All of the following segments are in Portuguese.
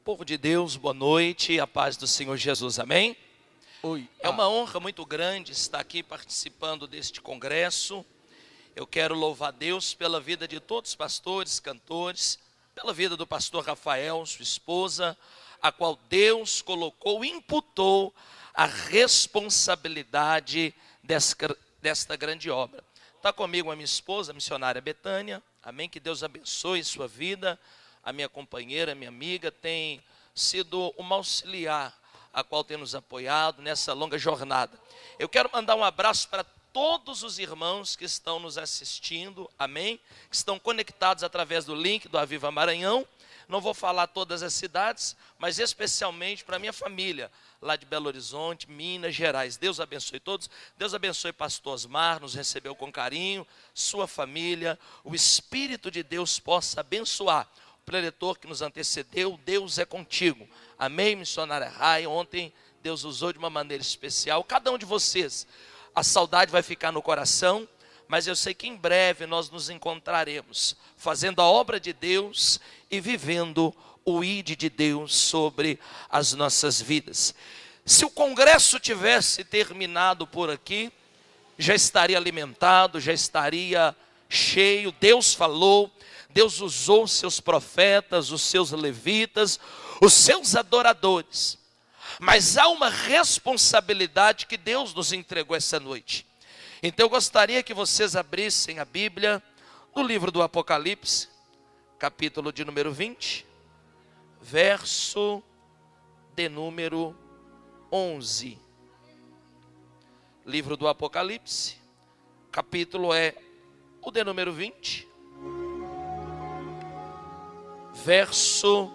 Povo de Deus, boa noite, a paz do Senhor Jesus, amém? É uma honra muito grande estar aqui participando deste congresso. Eu quero louvar Deus pela vida de todos os pastores, cantores, pela vida do pastor Rafael, sua esposa, a qual Deus colocou, imputou a responsabilidade desta grande obra. Está comigo a minha esposa, a missionária Betânia, amém? Que Deus abençoe sua vida. A minha companheira, minha amiga, tem sido uma auxiliar, a qual tem nos apoiado nessa longa jornada. Eu quero mandar um abraço para todos os irmãos que estão nos assistindo, amém? Que estão conectados através do link do Aviva Maranhão. Não vou falar todas as cidades, mas especialmente para a minha família, lá de Belo Horizonte, Minas Gerais. Deus abençoe todos. Deus abençoe pastor Osmar, nos recebeu com carinho, sua família. O Espírito de Deus possa abençoar o preletor que nos antecedeu. Deus é contigo. Amém, missionária Rai. Ontem Deus usou de uma maneira especial. Cada um de vocês, a saudade vai ficar no coração, mas eu sei que em breve nós nos encontraremos, fazendo a obra de Deus e vivendo o ID de Deus sobre as nossas vidas. Se o congresso tivesse terminado por aqui, já estaria alimentado, já estaria cheio. Deus falou, Deus usou os seus profetas, os seus levitas, os seus adoradores. Mas há uma responsabilidade que Deus nos entregou essa noite. Então eu gostaria que vocês abrissem a Bíblia no livro do Apocalipse, capítulo de número 20, verso de número 11. Livro do Apocalipse, capítulo é o de número 20, verso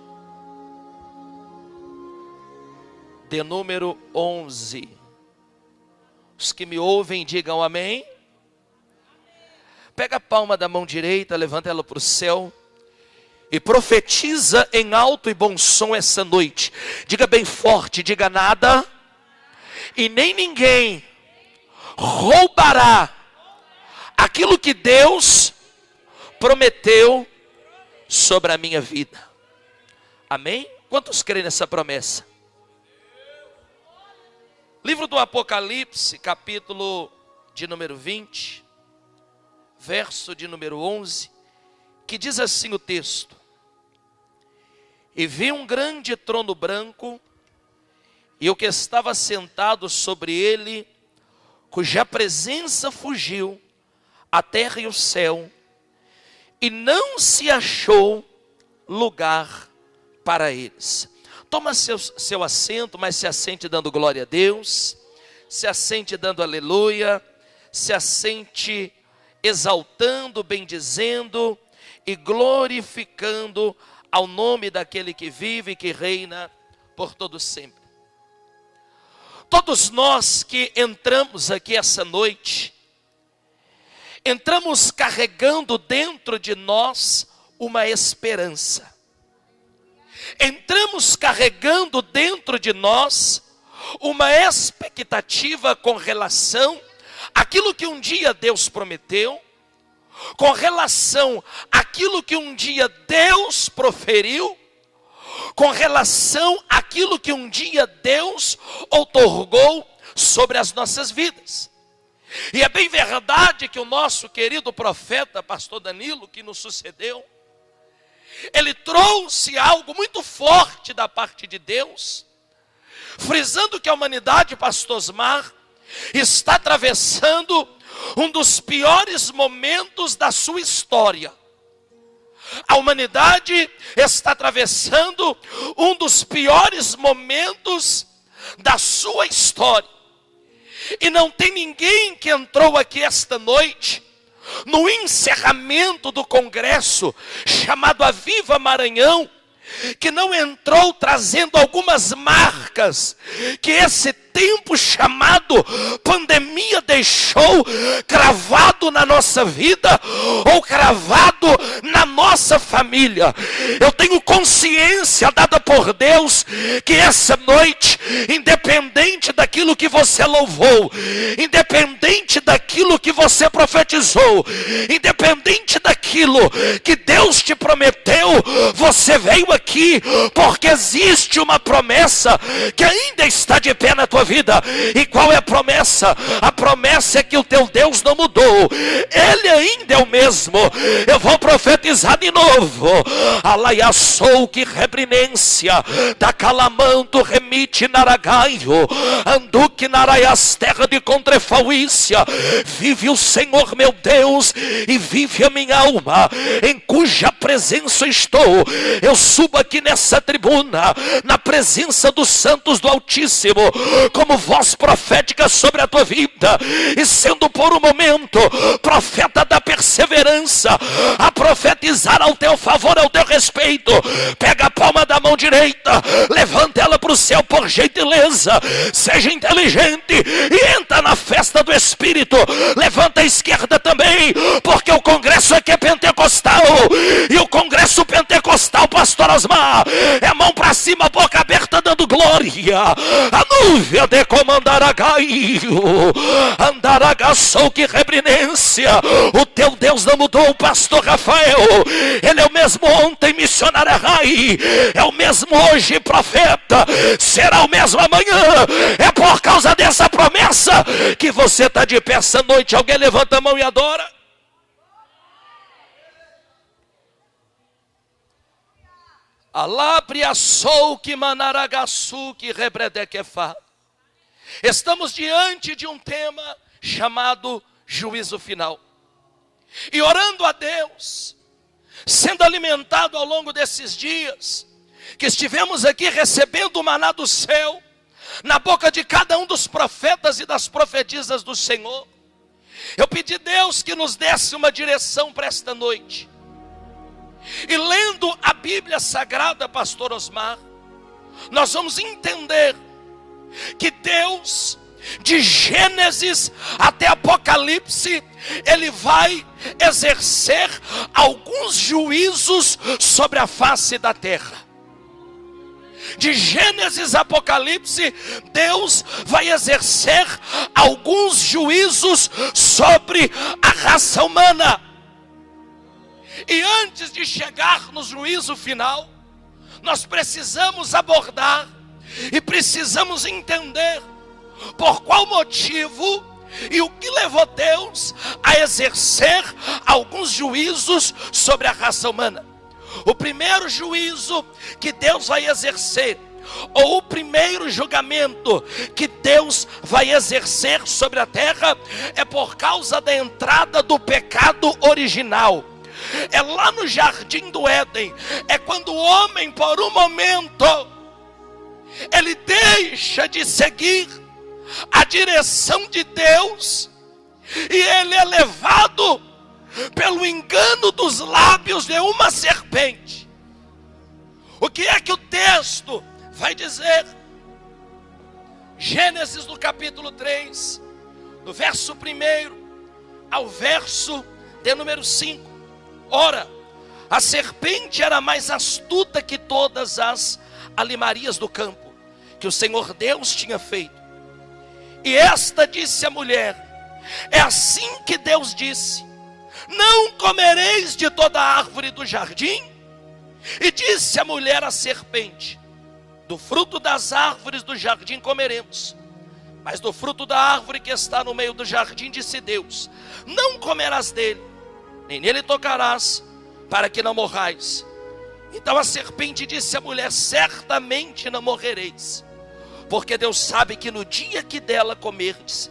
de número 11. Os que me ouvem, digam amém. Pega a palma da mão direita, levanta ela para o céu e profetiza em alto e bom som essa noite. Diga bem forte, diga: nada e nem ninguém roubará aquilo que Deus prometeu sobre a minha vida. Amém? Quantos creem nessa promessa? Livro do Apocalipse, capítulo de número 20, verso de número 11, que diz assim o texto: e vi um grande trono branco, e o que estava sentado sobre ele, cuja presença fugiu a terra e o céu, e não se achou lugar para eles. Toma seu assento, mas se assente dando glória a Deus, se assente dando aleluia, se assente exaltando, bendizendo e glorificando ao nome daquele que vive e que reina por todo sempre. Todos nós que entramos aqui essa noite, entramos carregando dentro de nós uma esperança. Entramos carregando dentro de nós uma expectativa com relação àquilo que um dia Deus prometeu, com relação àquilo que um dia Deus proferiu, com relação àquilo que um dia Deus outorgou sobre as nossas vidas. E é bem verdade que o nosso querido profeta, pastor Danilo, que nos sucedeu, ele trouxe algo muito forte da parte de Deus, frisando que a humanidade, pastor Osmar, está atravessando um dos piores momentos da sua história. A humanidade está atravessando um dos piores momentos da sua história. E não tem ninguém que entrou aqui esta noite, no encerramento do congresso chamado Aviva Maranhão, que não entrou trazendo algumas marcas que esse tempo chamado pandemia deixou cravado na nossa vida ou cravado na nossa família. Eu tenho consciência dada por Deus que essa noite, independente daquilo que você louvou, independente daquilo que você profetizou, independente daquilo que Deus te prometeu, Você veio aqui porque existe uma promessa que ainda está de pé na tua vida. E qual é a promessa? A promessa é que o teu Deus não mudou. Ele ainda é o mesmo. Eu vou profetizar de novo. Alaiaçou que reprinência da calamanto remite naragaio anduque naraias terra de contrefauícia. Vive o Senhor meu Deus e vive a minha alma, em cuja presença estou. Eu subo aqui nessa tribuna, na presença dos santos do Altíssimo, como voz profética sobre a tua vida, e sendo por um momento profeta da perseverança, a profetizar ao teu favor, ao teu respeito. Pega a palma da mão direita, levanta ela para o céu por gentileza, seja inteligente e entra na festa do Espírito. Levanta a esquerda também, porque o congresso aqui é pentecostal, e o congresso pentecostal, pastor Osmar, é mão para cima, boca aberta, dando glória. A nuvem de comandaragaio, andaragaçou que reprinência. O teu Deus não mudou, pastor Rafael. Ele é o mesmo ontem, missionário Rai, é o mesmo hoje, profeta, será o mesmo amanhã. É por causa dessa promessa que você está de pé essa noite. Alguém levanta a mão e adora. Alabriaçou que manaragaçu que rebredequefá. Estamos diante de um tema chamado juízo final. E orando a Deus, sendo alimentado ao longo desses dias, que estivemos aqui recebendo o maná do céu, na boca de cada um dos profetas e das profetisas do Senhor, eu pedi a Deus que nos desse uma direção para esta noite. E lendo a Bíblia Sagrada, pastor Osmar, nós vamos entender que Deus, de Gênesis até Apocalipse, Ele vai exercer alguns juízos sobre a face da terra. De Gênesis a Apocalipse, Deus vai exercer alguns juízos sobre a raça humana. E antes de chegar no juízo final, nós precisamos abordar e precisamos entender por qual motivo e o que levou Deus a exercer alguns juízos sobre a raça humana. O primeiro juízo que Deus vai exercer, ou o primeiro julgamento que Deus vai exercer sobre a terra, é por causa da entrada do pecado original. É lá no jardim do Éden. É quando o homem, por um momento, ele deixa de seguir a direção de Deus, e ele é levado pelo engano dos lábios de uma serpente. O que é que o texto vai dizer? Gênesis no capítulo 3, do verso 1 ao verso de número 5. Ora, a serpente era mais astuta que todas as alimarias do campo que o Senhor Deus tinha feito. E esta disse à mulher: é assim que Deus disse: não comereis de toda a árvore do jardim? E disse a mulher à serpente: do fruto das árvores do jardim comeremos, mas do fruto da árvore que está no meio do jardim, disse Deus: não comerás dele, nem nele tocarás, para que não morrais. Então a serpente disse à mulher: certamente não morrereis, porque Deus sabe que no dia que dela comerdes,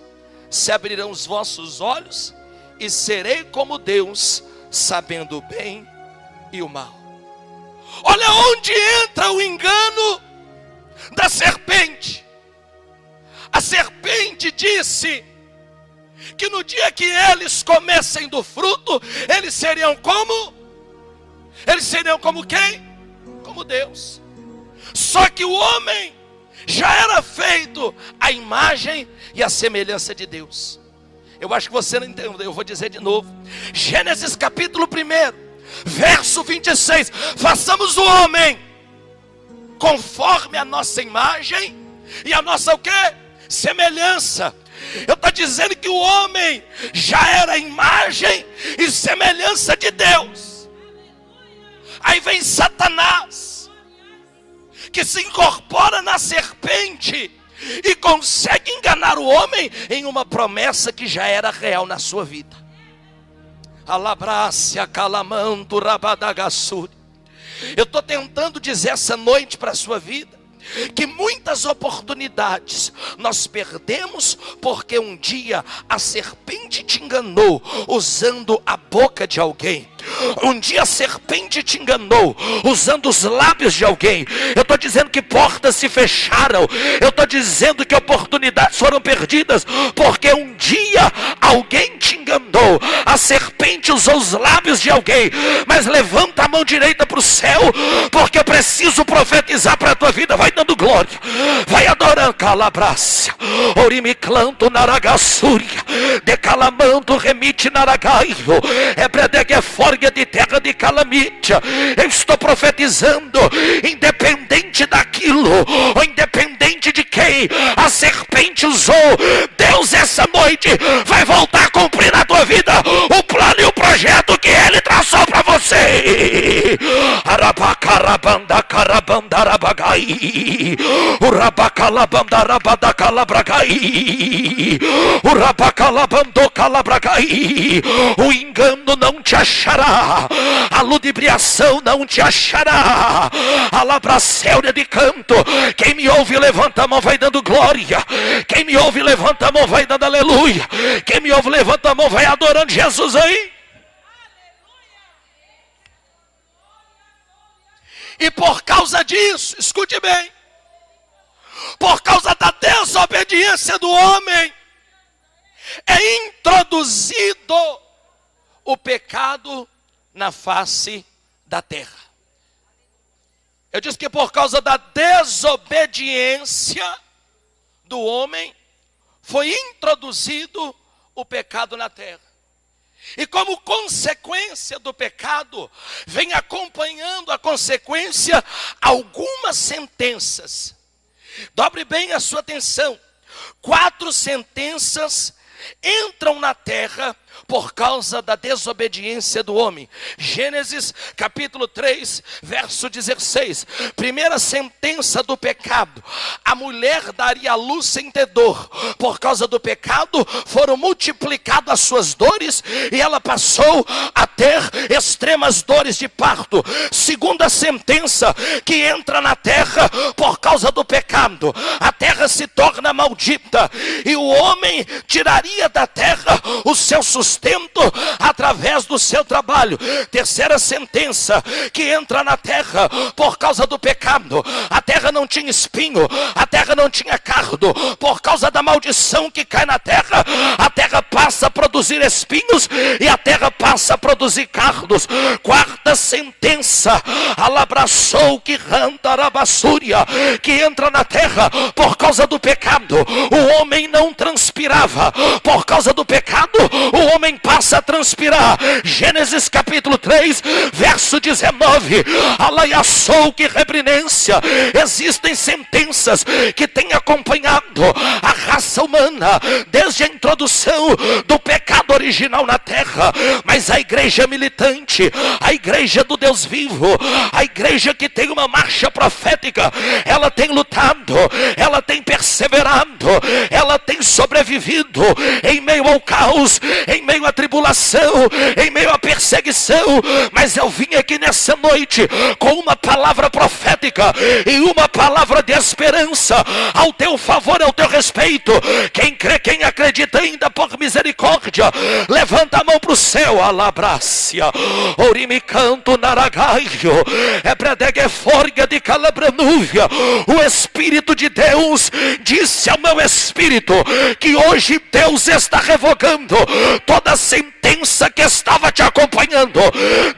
se abrirão os vossos olhos, e serei como Deus, sabendo o bem e o mal. Olha onde entra o engano da serpente. A serpente disse que no dia que eles comessem do fruto, eles seriam como? Eles seriam como quem? Como Deus. Só que o homem já era feito à imagem e à semelhança de Deus. Eu acho que você não entendeu, eu vou dizer de novo. Gênesis capítulo 1, verso 26. Façamos o homem conforme a nossa imagem e a nossa o quê? Semelhança. Eu estou dizendo que o homem já era imagem e semelhança de Deus. Aí vem Satanás, que se incorpora na serpente e consegue enganar o homem em uma promessa que já era real na sua vida. Alabrácia, calamanto, rabadagassuri. Eu estou tentando dizer essa noite para a sua vida que muitas oportunidades nós perdemos porque um dia a serpente te enganou usando a boca de alguém. Um dia a serpente te enganou usando os lábios de alguém. Eu estou dizendo que portas se fecharam. Eu estou dizendo que oportunidades foram perdidas porque um dia alguém te enganou. A serpente usou os lábios de alguém. Mas levanta a mão direita para o céu, porque eu preciso profetizar para a tua vida. Vai dando glória, vai adorando. Calabrácia, orimiclanto naragassúria, decalamanto remite naragaio, é forga de terra de calamítia. Eu estou profetizando, independente daquilo, ou independente de quem a serpente usou, Deus essa noite vai voltar a cumprir na tua vida o plano e o projeto que Ele traçou para você. Arabacarabanda carabandarabagai, urabacalabanda calabragai, urabacalabando calabragai. O engano não te achará, a ludibriação não te achará. A labracéuria de canto. Quem me ouve levanta a mão, vai dando glória. Quem me ouve levanta a mão, vai dando aleluia. Quem me ouve levanta a mão, vai adorando Jesus aí. E por causa disso, escute bem, por causa da desobediência do homem, é introduzido o pecado na face da terra. Eu disse que por causa da desobediência do homem, foi introduzido o pecado na terra. E como consequência do pecado, vem acompanhando a consequência algumas sentenças. Dobre bem a sua atenção. 4 sentenças entram na terra por causa da desobediência do homem. Gênesis capítulo 3, verso 16. Primeira sentença do pecado: a mulher daria à luz sem ter dor. Por causa do pecado foram multiplicadas as suas dores e ela passou a ter extremas dores de parto. Segunda sentença que entra na terra por causa do pecado: a terra se torna maldita e o homem tiraria da terra o seu sustento através do seu trabalho. Terceira sentença que entra na terra por causa do pecado: a terra não tinha espinho, a terra não tinha cardo. Por causa da maldição que cai na terra, a terra passa a produzir espinhos e a terra passa a produzir cardos. Quarta sentença: alabraçou que rantarabassúria, que entra na terra por causa do pecado. O homem não transpirava, por causa do pecado o homem passa a transpirar. Gênesis capítulo 3, verso 19. Alaiaçou que reprinência. Existem sentenças que têm acompanhado a raça humana desde a introdução do pecado original na terra. Mas a igreja militante, a igreja do Deus vivo, a igreja que tem uma marcha profética, ela tem lutado, ela tem perseverado, ela tem sobrevivido em meio ao caos, em meio à tribulação, em meio à perseguição. Mas eu vim aqui nessa noite com uma palavra profética e uma palavra de esperança ao teu favor, ao teu respeito. Quem crê, quem acredita ainda por misericórdia, levanta a mão para o céu. Alabrácia, orimicanto naragaio, é forga de calabranúvia. O Espírito de Deus disse ao meu espírito que hoje Deus está revogando toda sentença que estava te acompanhando.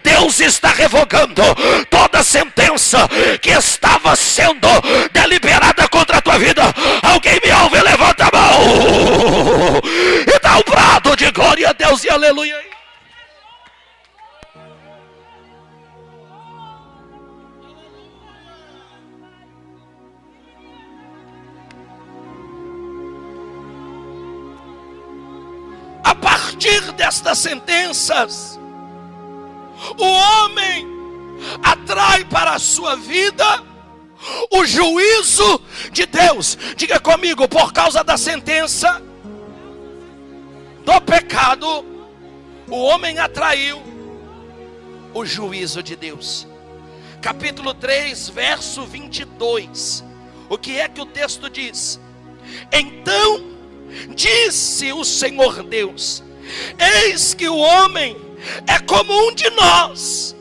Deus está revogando toda sentença que estava sendo deliberada contra a tua vida. Alguém me ouve? Levanta a mão e dá um brado de glória a Deus e aleluia. A partir destas sentenças, o homem atrai para a sua vida o juízo de Deus. Diga comigo: por causa da sentença do pecado, o homem atraiu o juízo de Deus. Capítulo 3, verso 22. O que é que o texto diz? Então disse o Senhor Deus: eis que o homem é como um de nós,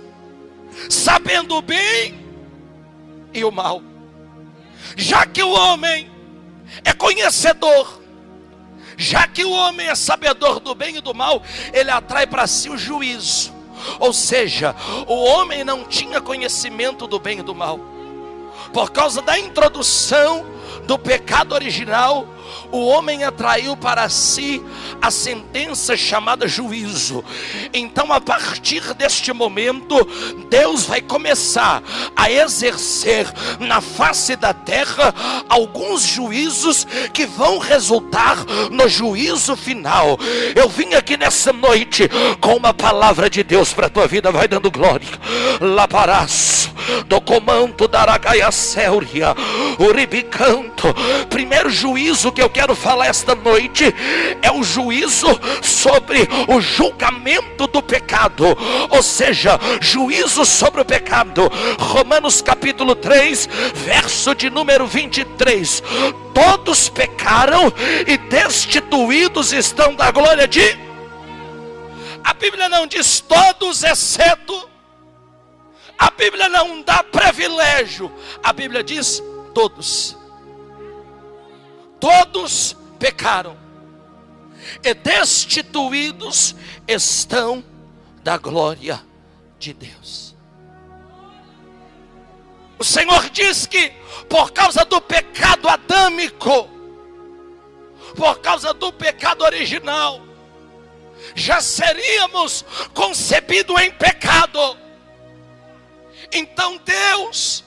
sabendo o bem e o mal. Já que o homem é conhecedor, já que o homem é sabedor do bem e do mal, ele atrai para si o juízo. Ou seja, o homem não tinha conhecimento do bem e do mal. Por causa da introdução do pecado original, o homem atraiu para si a sentença chamada juízo. Então, a partir deste momento, Deus vai começar a exercer na face da terra alguns juízos que vão resultar no juízo final. Eu vim aqui nessa noite com uma palavra de Deus para a tua vida. Vai dando glória. Laparaço do comando da Aragaia Céuria, Uribicanto. Primeiro juízo que eu quero falar esta noite é o juízo sobre o julgamento do pecado, ou seja, juízo sobre o pecado. Romanos capítulo 3, verso de número 23. Todos pecaram e destituídos estão da glória de... A Bíblia não diz todos, exceto. A Bíblia não dá privilégio. A Bíblia diz todos. Todos pecaram e destituídos estão da glória de Deus. O Senhor diz que por causa do pecado adâmico, por causa do pecado original, já seríamos concebidos em pecado. Então Deus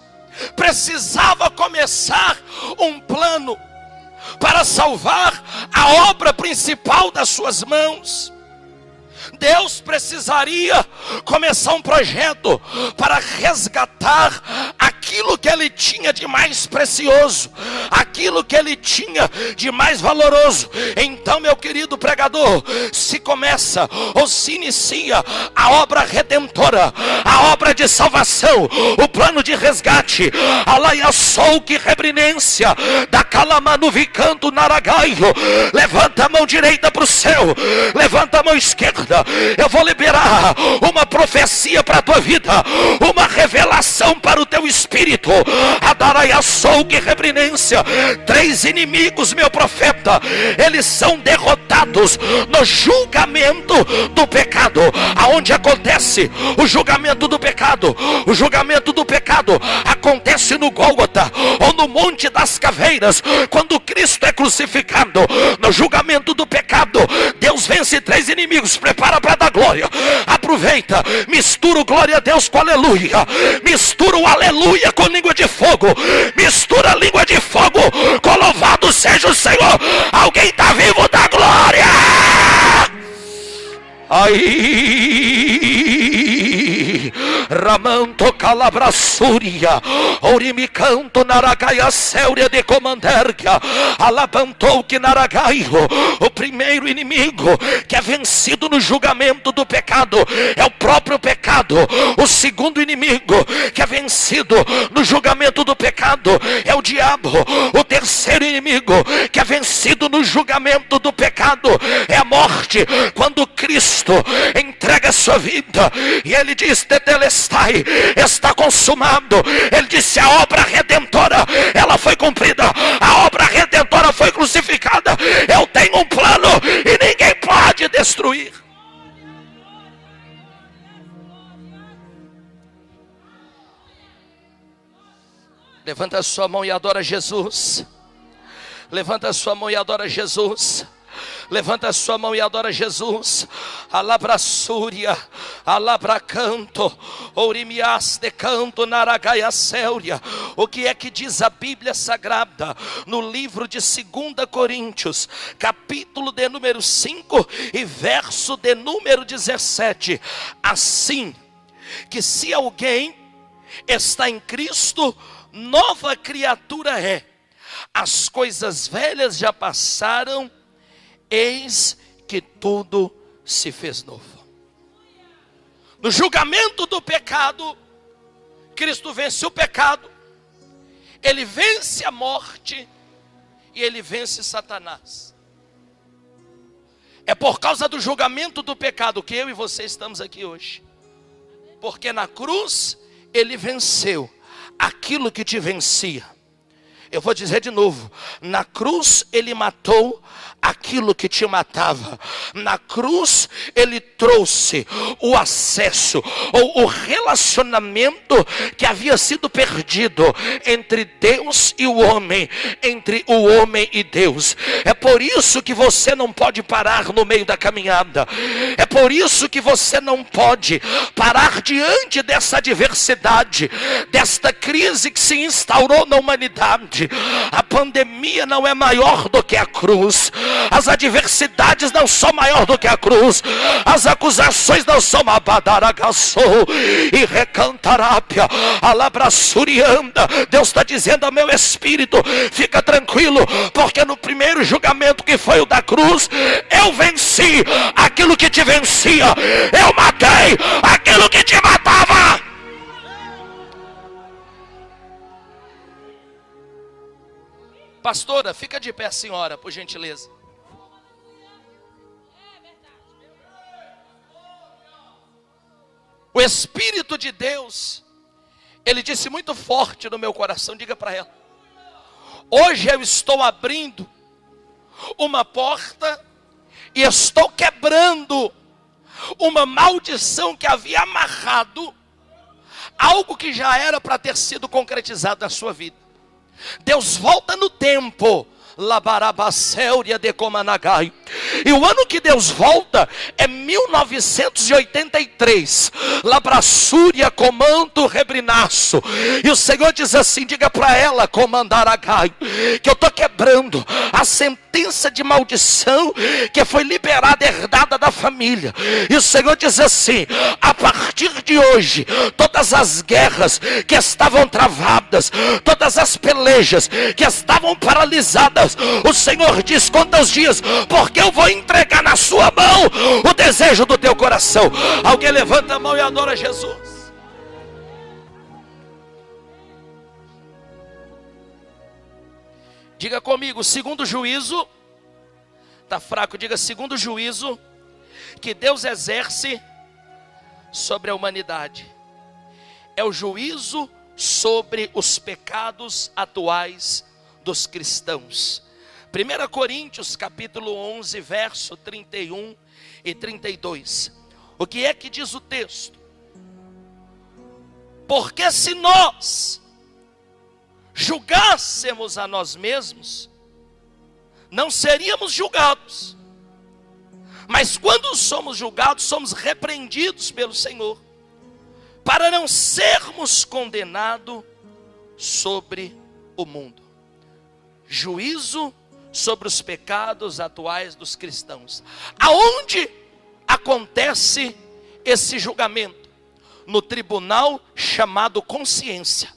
precisava começar um plano para salvar a obra principal das suas mãos. Deus precisaria começar um projeto para resgatar aquilo que ele tinha de mais precioso, aquilo que ele tinha de mais valoroso. Então, meu querido pregador, se começa ou se inicia a obra redentora, a obra de salvação, o plano de resgate, alaia sol que rebrinência da calamanu vicanto naragaio. Levanta a mão direita para o céu, levanta a mão esquerda. Eu vou liberar uma profecia para a tua vida, uma revelação para o teu espírito. Adaraia sol que rebrinência. 3 inimigos, meu profeta, eles são derrotados no julgamento do pecado. Aonde acontece o julgamento do pecado? O julgamento do pecado acontece no Gólgota, ou no Monte das Caveiras, quando Cristo é crucificado. No julgamento do pecado, Deus vence 3 inimigos. Prepara para dar glória. Aproveita, mistura o glória a Deus com aleluia, mistura o aleluia com língua de fogo, mistura a língua de fogo com louvado seja o Senhor. Alguém está vivo da glória? Aí, Ramanto Calabrasúria, Orimicanto Naragaia Céuria de Comandergia, Alabantou que Naragaio. O primeiro inimigo que é vencido no julgamento do pecado é o próprio pecado. O segundo inimigo que é vencido no julgamento do pecado é o diabo. O terceiro inimigo que é vencido no julgamento do pecado é a morte. Quando Cristo entrega a sua vida e ele diz: tetelestai, está consumado. Ele disse: a obra redentora, ela foi cumprida, a obra redentora foi crucificada. Eu tenho um plano e ninguém pode destruir. Levanta a sua mão e adora Jesus. Levanta a sua mão e adora Jesus. Levanta a sua mão e adora Jesus. Alabrassúria, alabracanto, ourimias de canto, naragaia céuria. O que é que diz a Bíblia Sagrada no livro de 2 Coríntios, capítulo de número 5 e verso de número 17? Assim que se alguém está em Cristo, nova criatura é. As coisas velhas já passaram, eis que tudo se fez novo. No julgamento do pecado, Cristo vence o pecado, Ele vence a morte e Ele vence Satanás. É por causa do julgamento do pecado que eu e você estamos aqui hoje. Porque na cruz Ele venceu aquilo que te vencia. Eu vou dizer de novo, na cruz Ele matou aquilo que te matava. Na cruz Ele trouxe o acesso, ou o relacionamento que havia sido perdido entre Deus e o homem, entre o homem e Deus. É por isso que você não pode parar no meio da caminhada. É por isso que você não pode parar diante dessa adversidade, desta crise que se instaurou na humanidade. A pandemia não é maior do que a cruz. As adversidades não são maior do que a cruz. As acusações não são abadaragaçou e recantarápia, alabraçurianda. Deus está dizendo ao meu espírito: fica tranquilo, porque no primeiro julgamento, que foi o da cruz, eu venci aquilo que te vencia. Eu matei aquilo que te matava. Pastora, fica de pé, senhora, por gentileza. O Espírito de Deus, Ele disse muito forte no meu coração, diga para ela: hoje eu estou abrindo uma porta e estou quebrando uma maldição que havia amarrado algo que já era para ter sido concretizado na sua vida. Deus volta no tempo. E o ano que Deus volta é 1983. Labrassúria comando rebrinaço. E o Senhor diz assim: diga para ela, Comandaragai, que eu estou quebrando a sentença de maldição que foi liberada, herdada da família. E o Senhor diz assim: a partir de hoje, todas as guerras que estavam travadas, todas as pelejas que estavam paralisadas, o Senhor diz: conta os dias, porque eu vou entregar na sua mão o desejo do teu coração. Alguém levanta a mão e adora Jesus. Diga comigo: segundo juízo. Está fraco, diga: segundo juízo que Deus exerce sobre a humanidade é o juízo sobre os pecados atuais dos cristãos. 1 Coríntios capítulo 11, verso 31 e 32. O que é que diz o texto? Porque se nós julgássemos a nós mesmos, não seríamos julgados. Mas quando somos julgados, somos repreendidos pelo Senhor, para não sermos condenados sobre o mundo. Juízo sobre os pecados atuais dos cristãos. Aonde acontece esse julgamento? No tribunal chamado consciência.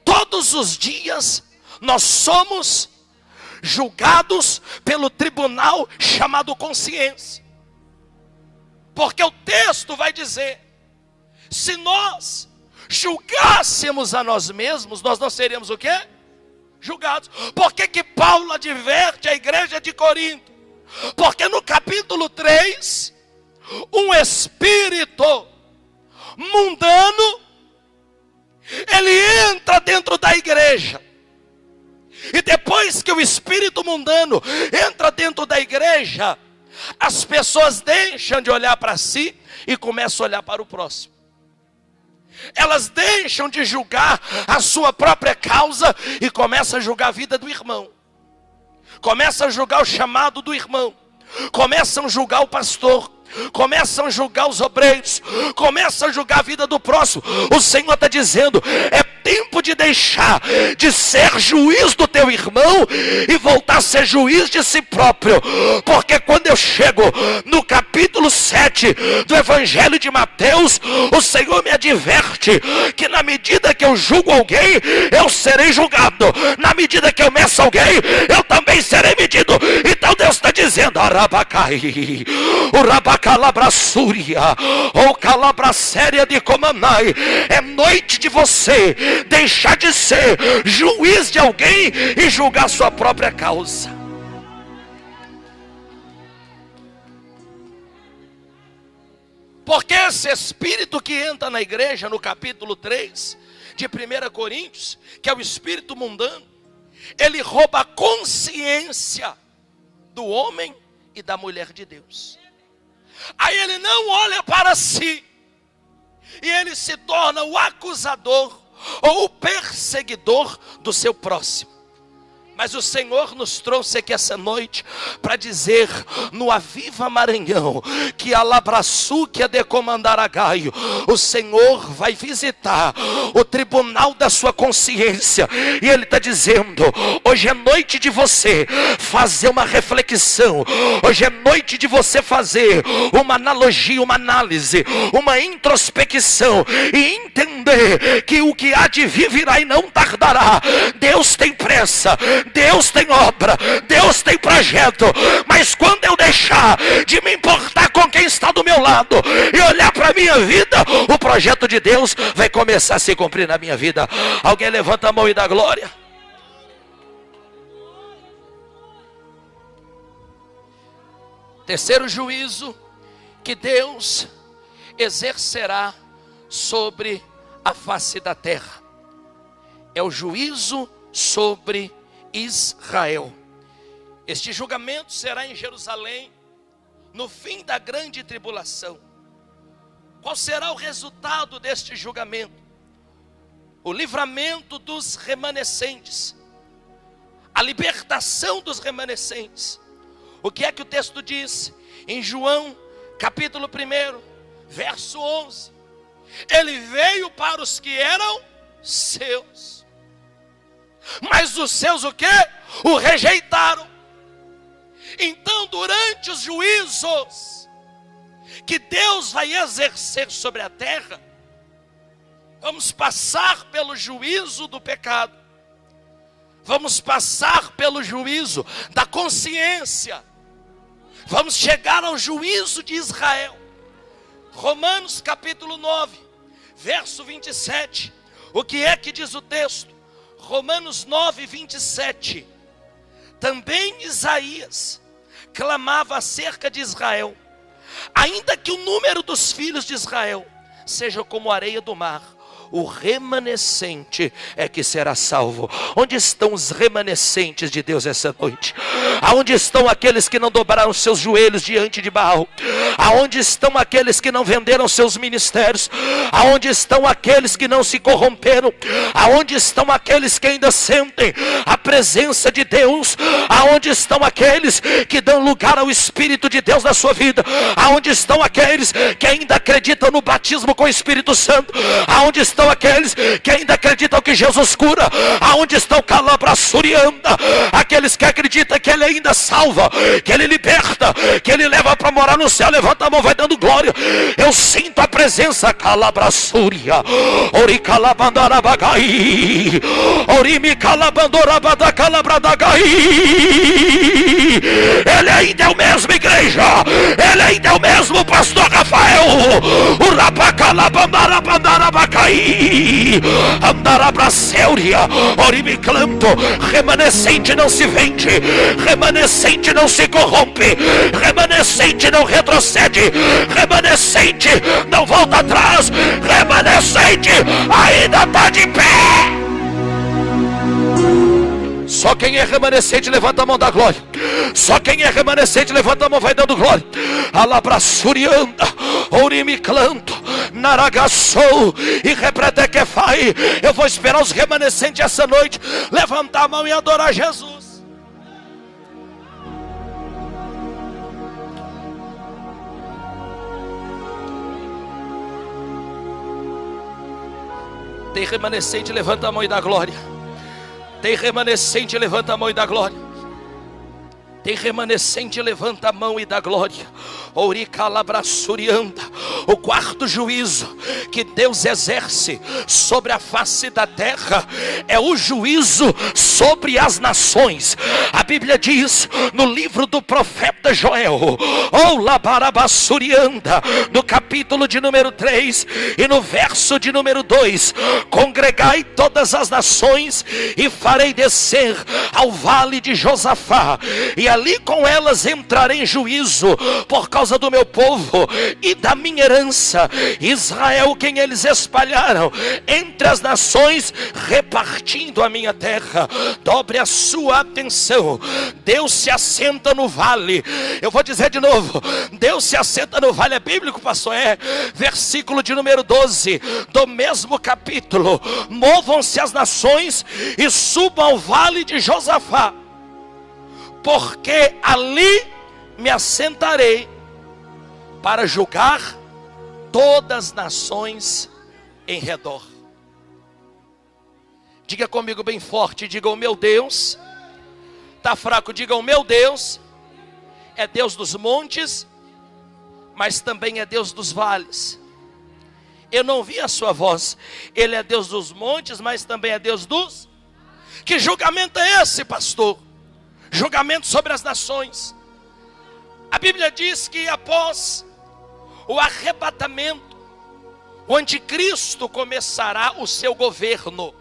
Todos os dias nós somos julgados pelo tribunal chamado consciência. Porque o texto vai dizer: se nós julgássemos a nós mesmos, nós não seríamos o quê? Julgados. Por que Paulo adverte a igreja de Corinto? Porque no capítulo 3, um espírito mundano, ele entra dentro da igreja. E depois que o espírito mundano entra dentro da igreja, as pessoas deixam de olhar para si e começam a olhar para o próximo. Elas deixam de julgar a sua própria causa e começam a julgar a vida do irmão. Começam a julgar o chamado do irmão. Começam a julgar o pastor. Começam a julgar os obreiros. Começam a julgar a vida do próximo. O Senhor está dizendo: é tempo tempo de deixar de ser juiz do teu irmão e voltar a ser juiz de si próprio. Porque quando eu chego no capítulo 7 do Evangelho de Mateus, o Senhor me adverte que na medida que eu julgo alguém, eu serei julgado. Na medida que eu meço alguém, eu também serei medido. Então Deus está dizendo, Arabacai, o Rabacalabrasúria, ou Calabracéria de Comanai, é noite de você deixar de ser juiz de alguém e julgar sua própria causa. Porque esse espírito que entra na igreja no capítulo 3 de 1 Coríntios, que é o espírito mundano, ele rouba a consciência do homem e da mulher de Deus. Aí ele não olha para si, e ele se torna o acusador ou o perseguidor do seu próximo. Mas o Senhor nos trouxe aqui essa noite para dizer no Aviva Maranhão que a Labraçu que é de comandar a Gaio, o Senhor vai visitar o tribunal da sua consciência. E Ele está dizendo, hoje é noite de você fazer uma reflexão. Hoje é noite de você fazer uma analogia, uma análise, uma introspecção e entender que o que há de vir virá e não tardará. Deus tem pressa, Deus tem obra, Deus tem projeto, mas quando eu deixar de me importar com quem está do meu lado e olhar para a minha vida, o projeto de Deus vai começar a se cumprir na minha vida. Alguém levanta a mão e dá glória. Terceiro juízo que Deus exercerá sobre a face da terra é o juízo sobre Israel. Este julgamento será em Jerusalém no fim da grande tribulação. Qual será o resultado deste julgamento? O livramento dos remanescentes, a libertação dos remanescentes. O que é que o texto diz? Em João capítulo 1, verso 11. Ele veio para os que eram seus, mas os seus o quê? O rejeitaram. Então, durante os juízos que Deus vai exercer sobre a terra, vamos passar pelo juízo do pecado, vamos passar pelo juízo da consciência, vamos chegar ao juízo de Israel. Romanos capítulo 9, verso 27. O que é que diz o texto? Romanos 9, 27. Também Isaías clamava acerca de Israel: ainda que o número dos filhos de Israel seja como a areia do mar, o remanescente é que será salvo. Onde estão os remanescentes de Deus essa noite? Aonde estão aqueles que não dobraram seus joelhos diante de Baal? Aonde estão aqueles que não venderam seus ministérios? Aonde estão aqueles que não se corromperam? Aonde estão aqueles que ainda sentem a presença de Deus? Aonde estão aqueles que dão lugar ao Espírito de Deus na sua vida? Aonde estão aqueles que ainda acreditam no batismo com o Espírito Santo? Aonde estão aqueles que ainda acreditam que Jesus cura? Aonde estão Calabraçurianda? Aqueles que acreditam que Ele ainda salva, que Ele liberta, que Ele leva para morar no céu. Levanta a mão, vai dando glória. Eu sinto a presença. Calabraçuria, Ori Calabandarabagai, Orimi Calabandorabada Calabradagai. Ele ainda é o mesmo, igreja. Ele ainda é o mesmo, pastor Rafael. O Rabacalabandarabandarabacai, Andarabracéuria, Orimiclanto. Remanescente não se vende, remanescente não se corrompe, remanescente não retrocede, remanescente não volta atrás, remanescente ainda está de pé. Só quem é remanescente levanta a mão da glória. Só quem é remanescente levanta a mão, vai dando glória. Alabraçurianda, Ourimiclanto, Naragassou e Repretequefai. Eu vou esperar os remanescentes essa noite levantar a mão e adorar Jesus. Tem remanescente, levanta a mão e dá glória. Tem remanescente, levanta a mão e dá glória. Tem remanescente, levanta a mão e dá glória. O quarto juízo que Deus exerce sobre a face da terra é o juízo sobre as nações. A Bíblia diz no livro do profeta Joel, no capítulo de número 3 e no verso de número 2: congregai todas as nações e farei descer ao vale de Josafá, e ali com elas entrarei em juízo por causa do meu povo e da minha herança, Israel, quem eles espalharam entre as nações, repartindo a minha terra. Dobre a sua atenção. Deus se assenta no vale. Eu vou dizer de novo: Deus se assenta no vale. É bíblico, pastor? É. Versículo de número 12 do mesmo capítulo: movam-se as nações e subam ao vale de Josafá, porque ali me assentarei para julgar todas as nações em redor. Diga comigo bem forte, diga: o meu Deus. Está fraco, diga: o meu Deus é Deus dos montes, mas também é Deus dos vales. Eu não vi a sua voz. Ele é Deus dos montes, mas também é Deus dos... Que julgamento é esse, pastor? Julgamento sobre as nações. A Bíblia diz que após o arrebatamento, o anticristo começará o seu governo.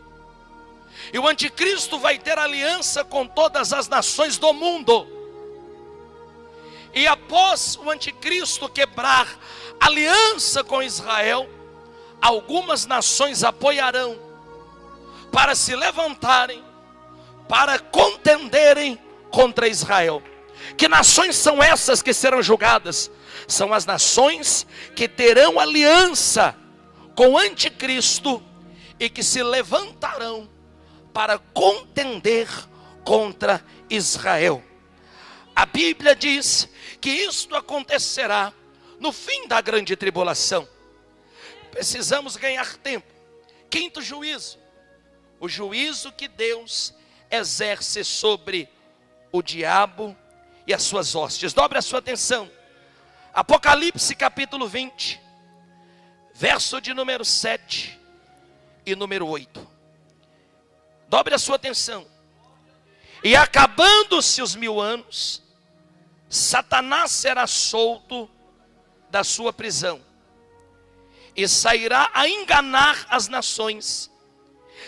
E o anticristo vai ter aliança com todas as nações do mundo. E após o anticristo quebrar aliança com Israel, algumas nações apoiarão para se levantarem, para contenderem contra Israel. Que nações são essas que serão julgadas? São as nações que terão aliança com o anticristo e que se levantarão para contender contra Israel. A Bíblia diz que isto acontecerá no fim da grande tribulação. Precisamos ganhar tempo. Quinto juízo: o juízo que Deus exerce sobre o diabo e as suas hostes. Dobre a sua atenção. Apocalipse capítulo 20, verso de número 7 e número 8. Dobre a sua atenção. E acabando-se os 1000 anos, Satanás será solto da sua prisão e sairá a enganar as nações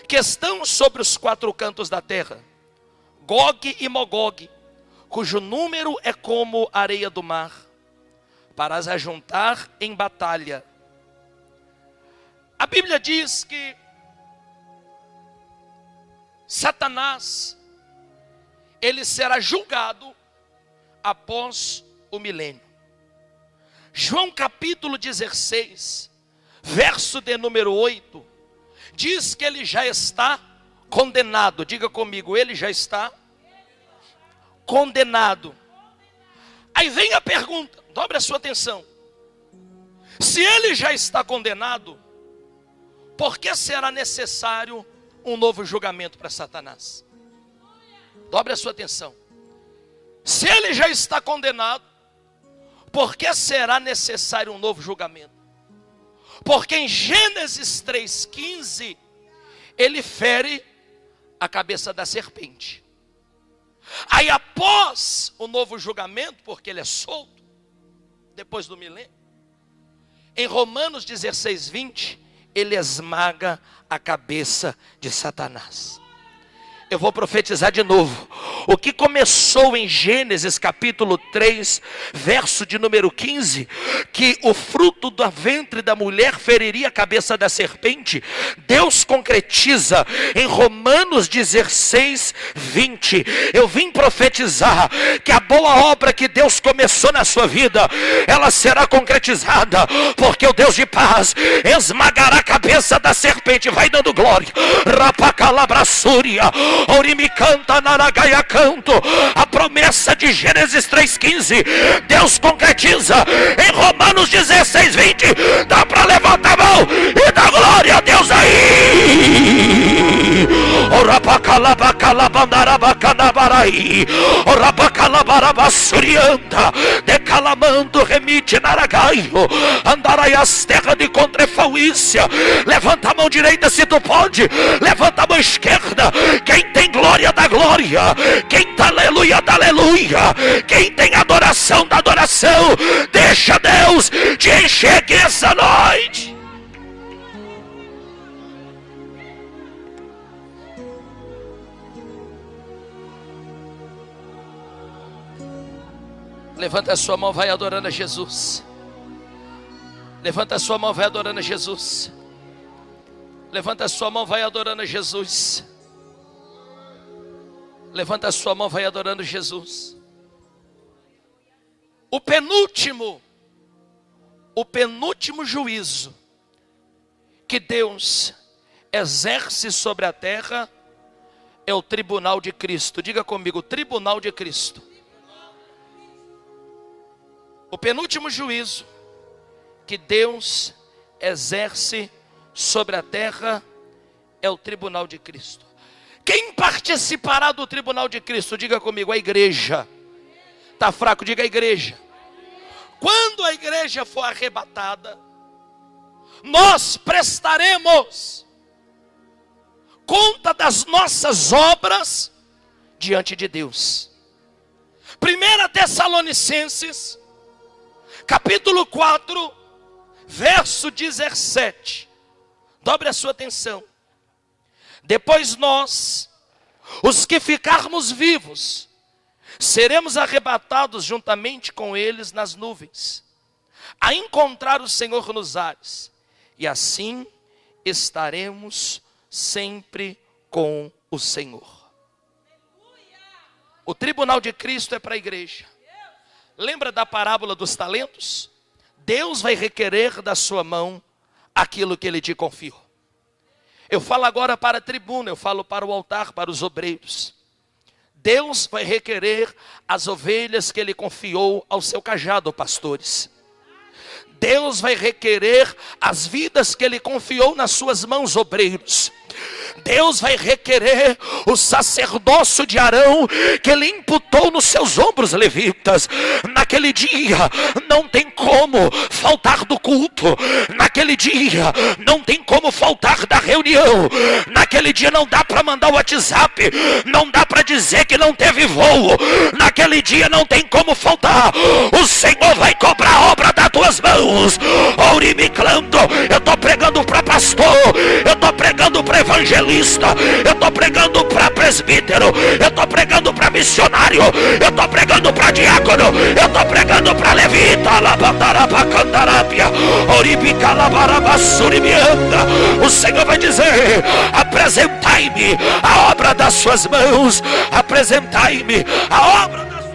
que estão sobre os 4 cantos da terra, Gog e Magog, cujo número é como a areia do mar, para as ajuntar em batalha. A Bíblia diz que Satanás, ele será julgado após o milênio. João capítulo 16, verso de número 8, diz que ele já está condenado. Diga comigo: ele já está condenado. Aí vem a pergunta, dobre a sua atenção: se ele já está condenado, por que será necessário um novo julgamento para Satanás? Dobre a sua atenção. Se ele já está condenado, por que será necessário um novo julgamento? Porque em Gênesis 3,15, ele fere a cabeça da serpente. Aí após o novo julgamento, porque ele é solto, depois do milênio, em Romanos 16:20, ele esmaga a cabeça de Satanás. Eu vou profetizar de novo. O que começou em Gênesis capítulo 3, verso de número 15, que o fruto do ventre da mulher feriria a cabeça da serpente, Deus concretiza em Romanos 16:20. Eu vim profetizar que a boa obra que Deus começou na sua vida, ela será concretizada, porque o Deus de paz esmagará a cabeça da serpente. Vai dando glória. Rapacalabrassúria. Orimi canta, naragaia canto. A promessa de Gênesis 3,15, Deus concretiza em Romanos 16:20. Dá para levantar a mão e dar glória. a Deus aí. Orapacalabacalabandarabacanabarai. Orapacalabarabasurianda. Decalamando remite naragaio. Andarai as terras de contrefauícia. Levanta a mão direita se tu pode. Levanta a mão esquerda. Quem tem glória da glória. Quem tá aleluia da aleluia. Quem tem adoração da adoração. Deixa Deus te encher aqui essa noite. Levanta a sua mão, vai adorando a Jesus. Levanta a sua mão, vai adorando a Jesus. Levanta a sua mão, vai adorando a Jesus. Levanta a sua mão, vai adorando Jesus. O penúltimo juízo que Deus exerce sobre a terra é o tribunal de Cristo. Diga comigo, tribunal de Cristo. O penúltimo juízo que Deus exerce sobre a terra é o tribunal de Cristo. Quem participará do tribunal de Cristo? Diga comigo, a igreja. Está fraco? Diga a igreja. Quando a igreja for arrebatada, nós prestaremos conta das nossas obras diante de Deus. 1 Tessalonicenses, capítulo 4, verso 17. Dobre a sua atenção. Depois nós, os que ficarmos vivos, seremos arrebatados juntamente com eles nas nuvens, a encontrar o Senhor nos ares, e assim estaremos sempre com o Senhor. O tribunal de Cristo é para a igreja. Lembra da parábola dos talentos? Deus vai requerer da sua mão aquilo que Ele te confiou. Eu falo agora para a tribuna, eu falo para o altar, para os obreiros. Deus vai requerer as ovelhas que Ele confiou ao seu cajado, pastores. Deus vai requerer as vidas que Ele confiou nas suas mãos, obreiros. Deus vai requerer o sacerdócio de Arão que Ele imputou nos seus ombros, levitas. Naquele dia não tem como faltar do culto. Naquele dia não tem como faltar da reunião. Naquele dia não dá para mandar o WhatsApp. Não dá para dizer que não teve voo. Naquele dia não tem como faltar. O Senhor vai cobrar a obra das tuas mãos. Ourimiclando, eu estou pregando para pastor, eu estou pregando para evangelista, eu estou pregando para presbítero, eu estou pregando para missionário, eu estou pregando para diácono, eu estou pregando para levita. O Senhor vai dizer: apresentai-me a obra das suas mãos, apresentai-me a obra das suas mãos.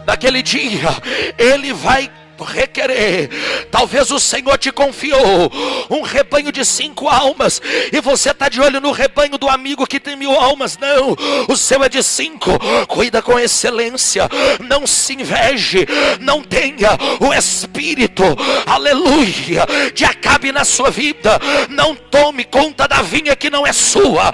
Naquele dia Ele vai requerer. Talvez o Senhor te confiou um rebanho de 5 almas e você está de olho no rebanho do amigo que tem 1000 almas. Não, o seu é de 5. Cuida com excelência, não se inveje, não tenha o espírito, aleluia, de Acabe na sua vida. Não tome conta da vinha que não é sua.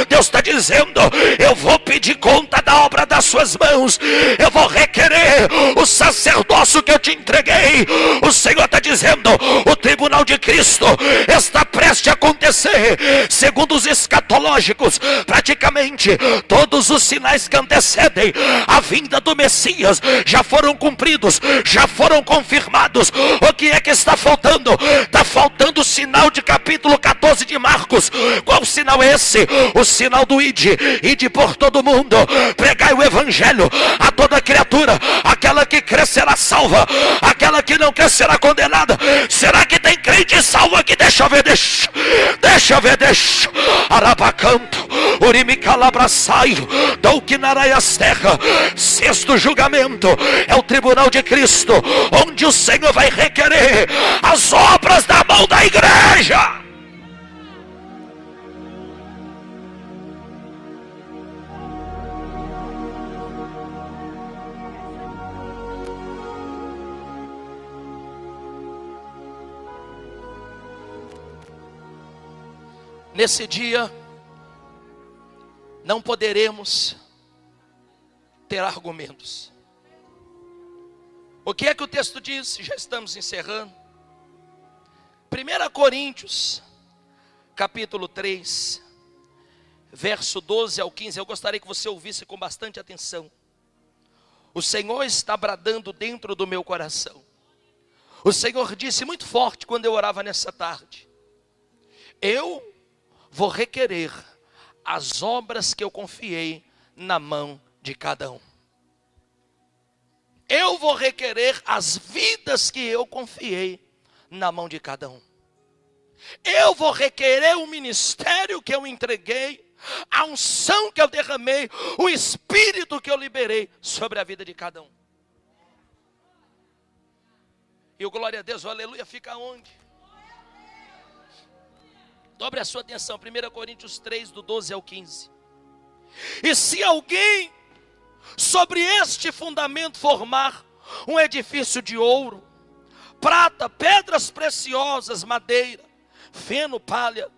Deus está dizendo: eu vou pedir conta da obra das suas mãos, eu vou requerer o sacerdócio que eu te entreguei. O Senhor está dizendo: o tribunal de Cristo está prestes a acontecer. Segundo os escatológicos, praticamente todos os sinais que antecedem a vinda do Messias já foram cumpridos, já foram confirmados. O que é que está faltando? Está faltando o sinal de capítulo 14 de Marcos. Qual sinal é esse? O sinal do ide por todo mundo, pregai o evangelho a toda criatura. Aquela que crer será salva, aquela que não crer será condenada. Será que tem crente salvo aqui? Deixa eu ver, deixa eu ver. Arabacanto, Urimicalabraçaio, Douquinaraias terra. Sexto julgamento é o tribunal de Cristo, onde o Senhor vai requerer as obras da mão da igreja. Nesse dia, não poderemos ter argumentos. O que é que o texto diz? Já estamos encerrando. 1 Coríntios, capítulo 3, verso 12 ao 15. Eu gostaria que você ouvisse com bastante atenção. O Senhor está bradando dentro do meu coração. O Senhor disse muito forte quando eu orava nessa tarde: eu vou requerer as obras que eu confiei na mão de cada um. Eu vou requerer as vidas que eu confiei na mão de cada um. Eu vou requerer o ministério que eu entreguei, a unção que eu derramei, o espírito que eu liberei sobre a vida de cada um. E o glória a Deus, o aleluia, fica onde? Dobre a sua atenção, 1 Coríntios 3, do 12 ao 15. E se alguém sobre este fundamento formar um edifício de ouro, prata, pedras preciosas, madeira, feno, palha,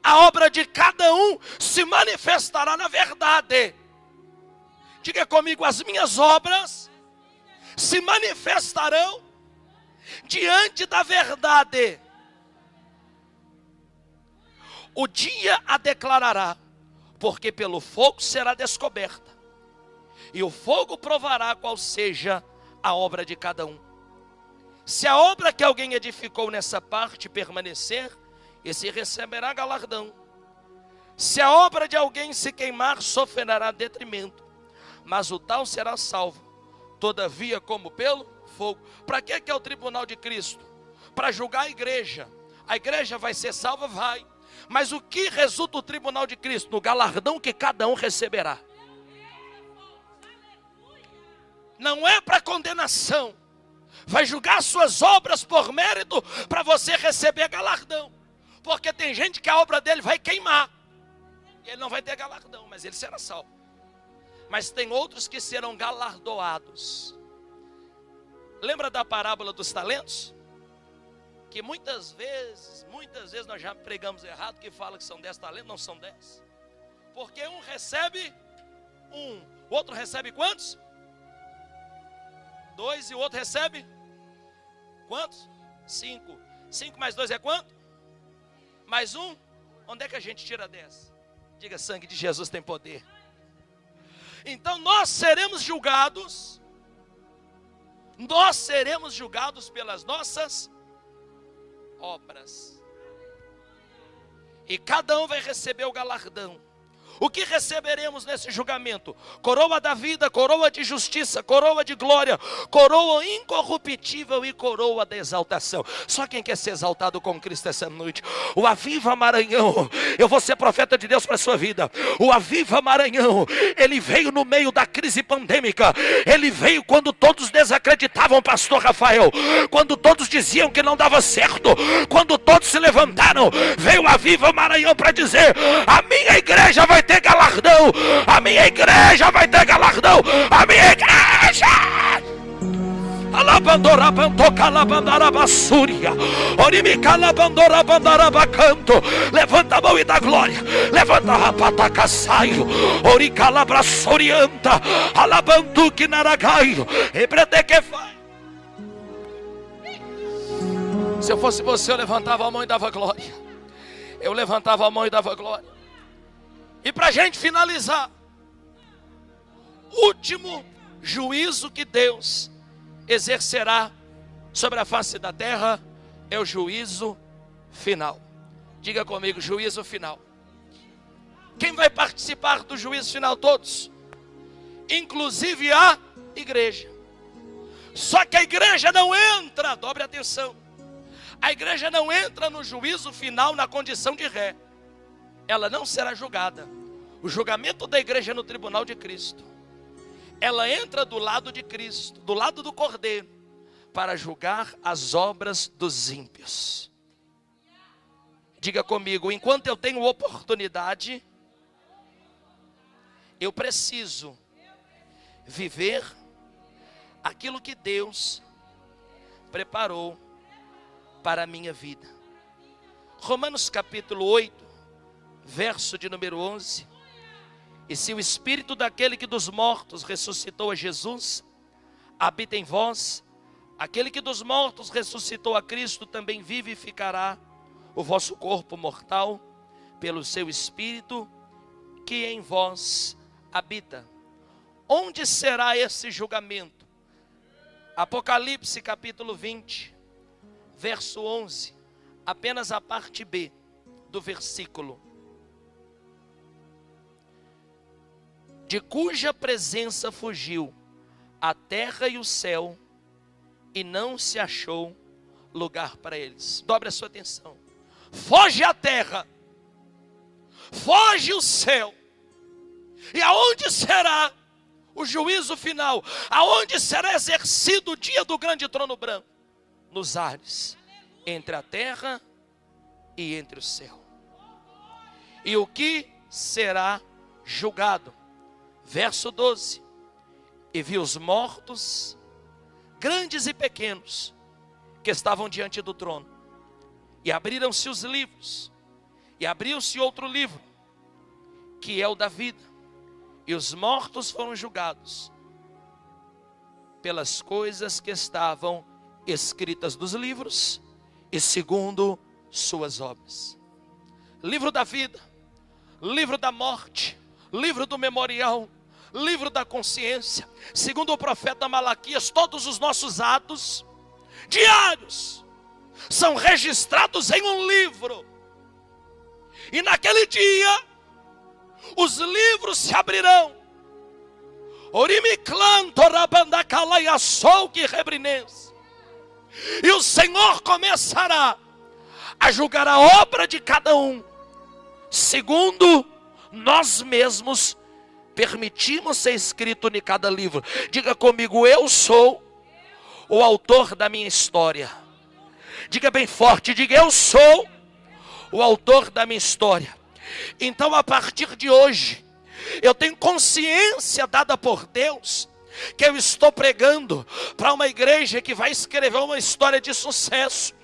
a obra de cada um se manifestará na verdade. Diga comigo: as minhas obras se manifestarão diante da verdade. O dia a declarará, porque pelo fogo será descoberta, e o fogo provará qual seja a obra de cada um. Se a obra que alguém edificou nessa parte permanecer, esse receberá galardão. Se a obra de alguém se queimar, sofrerá detrimento, mas o tal será salvo, todavia como pelo fogo. Para que é o tribunal de Cristo? Para julgar a igreja. A igreja vai ser salva? Vai. Mas o que resulta o tribunal de Cristo? No galardão que cada um receberá. Não é para condenação. Vai julgar suas obras por mérito para você receber galardão. Porque tem gente que a obra dele vai queimar. E ele não vai ter galardão, mas ele será salvo. Mas tem outros que serão galardoados. Lembra da parábola dos talentos? Que muitas vezes nós já pregamos errado, que fala que são 10 talentos, não são 10. Porque um recebe um, o outro recebe quantos? 2 e o outro recebe quantos? 5. 5 mais 2 é quanto? Mais 1? Onde é que a gente tira 10? Diga: sangue de Jesus tem poder. Então nós seremos julgados. Nós seremos julgados pelas nossas obras. E cada um vai receber o galardão. O que receberemos nesse julgamento? Coroa da vida, coroa de justiça, coroa de glória, coroa incorruptível e coroa da exaltação. Só quem quer ser exaltado com Cristo essa noite. O Aviva Maranhão, eu vou ser profeta de Deus para a sua vida. O Aviva Maranhão, ele veio no meio da crise pandêmica. Ele veio quando todos desacreditavam o pastor Rafael, quando todos diziam que não dava certo, quando todos se levantaram. Veio o Aviva Maranhão para dizer: a minha igreja vai ter galardão, a minha igreja vai ter galardão, a minha igreja. Alabandora bantoca alabandara basúria, orimica alabandora bandara canto. Levanta a mão e dá glória. Levanta a rapata caçaio, orica labra sorianta, alabantuque naragaio, ebrete que faz. Se eu fosse você, eu levantava a mão e dava glória. Eu levantava a mão e dava glória. E para a gente finalizar, último juízo que Deus exercerá sobre a face da terra é o juízo final. Diga comigo: juízo final. Quem vai participar do juízo final? Todos, inclusive a igreja. Só que a igreja não entra, dobre atenção, a igreja não entra no juízo final na condição de ré. Ela não será julgada. O julgamento da igreja é no tribunal de Cristo. Ela entra do lado de Cristo, do lado do Cordeiro, para julgar as obras dos ímpios. Diga comigo: enquanto eu tenho oportunidade, eu preciso viver aquilo que Deus preparou para a minha vida. Romanos capítulo 8, verso de número 11. E se o Espírito daquele que dos mortos ressuscitou a Jesus habita em vós, aquele que dos mortos ressuscitou a Cristo também vivificará o vosso corpo mortal pelo seu Espírito que em vós habita. Onde será esse julgamento? Apocalipse capítulo 20, verso 11, apenas a parte B do versículo. De cuja presença fugiu a terra e o céu, e não se achou lugar para eles. Dobre a sua atenção. Foge a terra, foge o céu. E aonde será o juízo final? Aonde será exercido o dia do grande trono branco? Nos ares, entre a terra e entre o céu. E o que será julgado? Verso 12. E vi os mortos, grandes e pequenos, que estavam diante do trono. E abriram-se os livros. E abriu-se outro livro, que é o da vida. E os mortos foram julgados pelas coisas que estavam escritas nos livros e segundo suas obras. Livro da vida, livro da morte, livro do memorial, livro da consciência. Segundo o profeta Malaquias, todos os nossos atos diários são registrados em um livro. E naquele dia os livros se abrirão. E o Senhor começará a julgar a obra de cada um, segundo nós mesmos permitimos ser escrito em cada livro. Diga comigo: eu sou o autor da minha história. Diga bem forte, diga: eu sou o autor da minha história. Então, a partir de hoje, eu tenho consciência dada por Deus que eu estou pregando para uma igreja que vai escrever uma história de sucesso,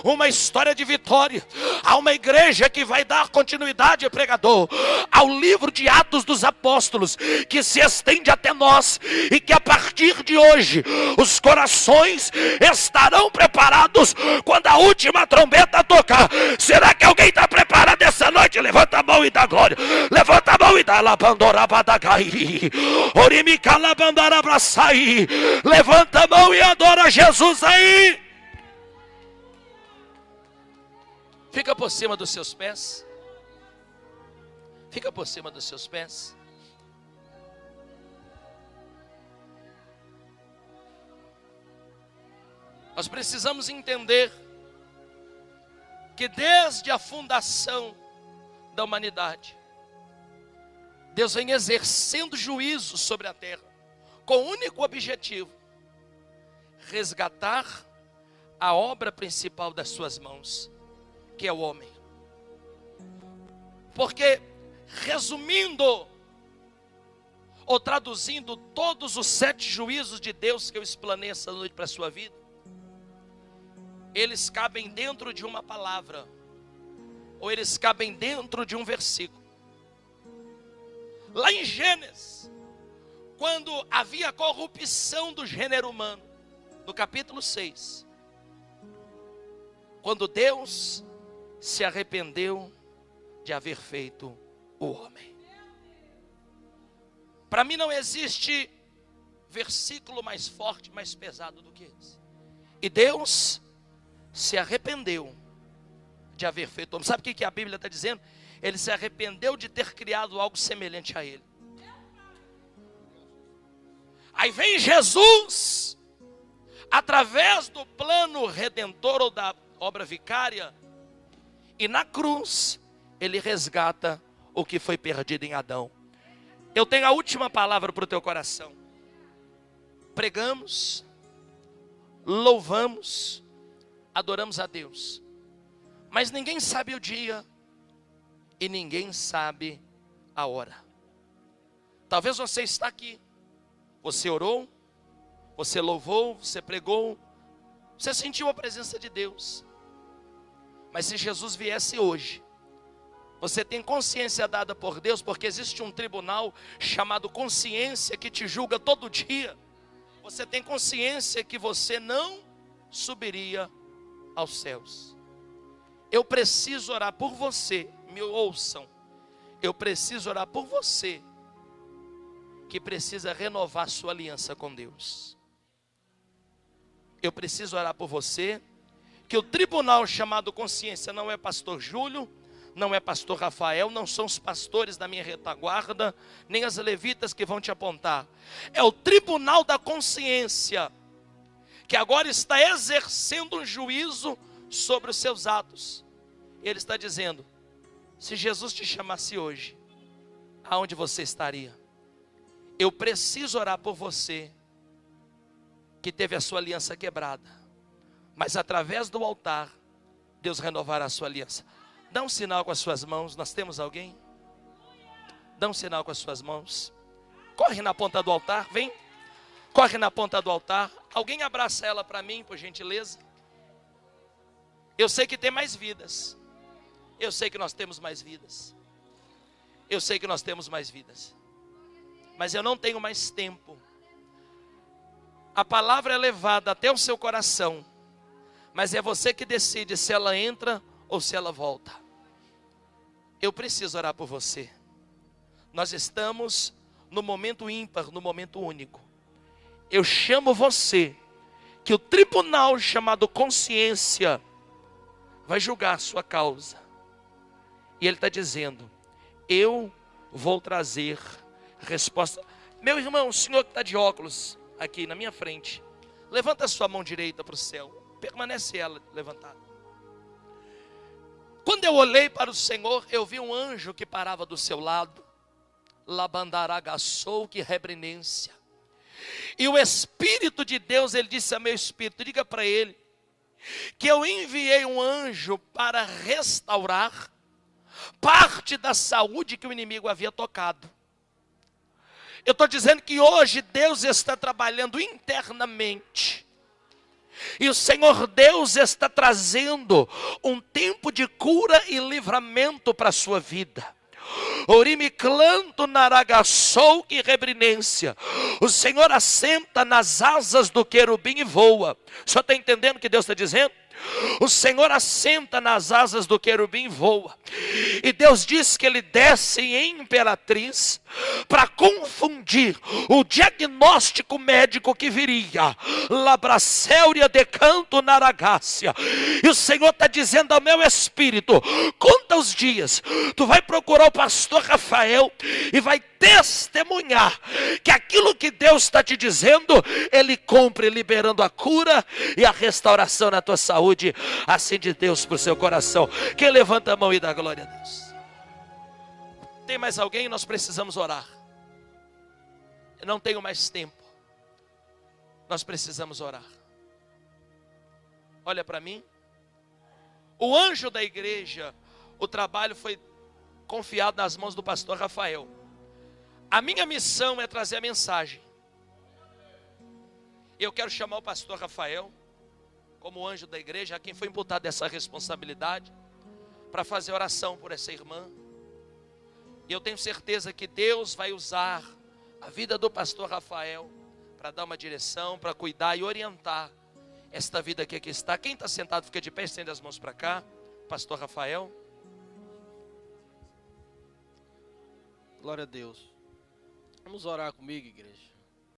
uma história de vitória. Há uma igreja que vai dar continuidade, pregador, ao livro de Atos dos Apóstolos, que se estende até nós, e que a partir de hoje os corações estarão preparados quando a última trombeta tocar. Será que alguém está preparado essa noite? Levanta a mão e dá glória. Levanta a mão e dá labandorabadagai. Orimicalabandarabraçai. Levanta a mão e adora Jesus aí. Fica por cima dos seus pés. Fica por cima dos seus pés. Nós precisamos entender que desde a fundação da humanidade, Deus vem exercendo juízo sobre a terra, com o único objetivo: resgatar a obra principal das suas mãos, que é o homem. Porque, resumindo ou traduzindo todos os 7 juízos de Deus que eu explanei essa noite para a sua vida, eles cabem dentro de uma palavra, ou eles cabem dentro de um versículo. Lá em Gênesis, quando havia a corrupção do gênero humano, no capítulo 6, quando Deus se arrependeu de haver feito o homem. Para mim não existe versículo mais forte, mais pesado do que esse. E Deus se arrependeu de haver feito o homem. Sabe o que a Bíblia está dizendo? Ele se arrependeu de ter criado algo semelhante a ele. Aí vem Jesus, através do plano redentor ou da obra vicária, e na cruz ele resgata o que foi perdido em Adão. Eu tenho a última palavra para o teu coração. Pregamos, louvamos, adoramos a Deus, mas ninguém sabe o dia e ninguém sabe a hora. Talvez você está aqui, você orou, você louvou, você pregou, você sentiu a presença de Deus, mas se Jesus viesse hoje, Você tem consciência dada por Deus, porque existe um tribunal chamado consciência que te julga todo dia. Você tem consciência que você não subiria aos céus. Eu preciso orar por você, me ouçam. Eu preciso orar por você que precisa renovar sua aliança com Deus. Eu preciso orar por você que o tribunal chamado consciência não é pastor Júlio, não é pastor Rafael, não são os pastores da minha retaguarda, nem as levitas que vão te apontar. É o tribunal da consciência, que agora está exercendo um juízo sobre os seus atos. Ele está dizendo: se Jesus te chamasse hoje, aonde você estaria? Eu preciso orar por você, que teve a sua aliança quebrada, mas através do altar, Deus renovará a sua aliança. Dá um sinal com as suas mãos. Nós temos alguém? Dá um sinal com as suas mãos. Corre na ponta do altar, vem. Corre na ponta do altar. Alguém abraça ela para mim, por gentileza. Eu sei que tem mais vidas. Eu sei que nós temos mais vidas. Eu sei que nós temos mais vidas. Mas eu não tenho mais tempo. A palavra é levada até o seu coração, mas é você que decide se ela entra ou se ela volta. Eu preciso orar por você. Nós estamos no momento ímpar, no momento único. Eu chamo você, que o tribunal chamado consciência vai julgar a sua causa. E ele está dizendo: eu vou trazer resposta. Meu irmão, o senhor que está de óculos aqui na minha frente, levanta a sua mão direita para o céu. Permanece ela levantada. Quando eu olhei para o Senhor, eu vi um anjo que parava do seu lado. Labandaragassou, que reprenência. E o Espírito de Deus, ele disse a meu espírito: diga para ele que eu enviei um anjo para restaurar parte da saúde que o inimigo havia tocado. Eu estou dizendo que hoje Deus está trabalhando internamente. E o Senhor Deus está trazendo um tempo de cura e livramento para a sua vida. Orimiclanto naragassou que reprinência. O Senhor assenta nas asas do querubim e voa. Só está entendendo o que Deus está dizendo? O Senhor assenta nas asas do querubim e voa. E Deus diz que ele desce em imperatriz para confundir o diagnóstico médico que viria. Labracéuria decanto naragácia. E o Senhor está dizendo ao meu espírito: conta os dias, tu vai procurar o pastor Rafael e vai testemunhar que aquilo que Deus está te dizendo, ele cumpre, liberando a cura e a restauração na tua saúde, assim de Deus para o seu coração. Quem levanta a mão e dá glória a Deus? Tem mais alguém? Nós precisamos orar. Eu não tenho mais tempo. Nós precisamos orar. Olha para mim. O anjo da igreja, o trabalho foi confiado nas mãos do pastor Rafael. A minha missão é trazer a mensagem. Eu quero chamar o pastor Rafael, como anjo da igreja, a quem foi imputada essa responsabilidade, para fazer oração por essa irmã. E eu tenho certeza que Deus vai usar a vida do pastor Rafael para dar uma direção, para cuidar e orientar esta vida que aqui está. Quem está sentado fica de pé, estende as mãos para cá. Pastor Rafael. Glória a Deus. Vamos orar comigo, igreja.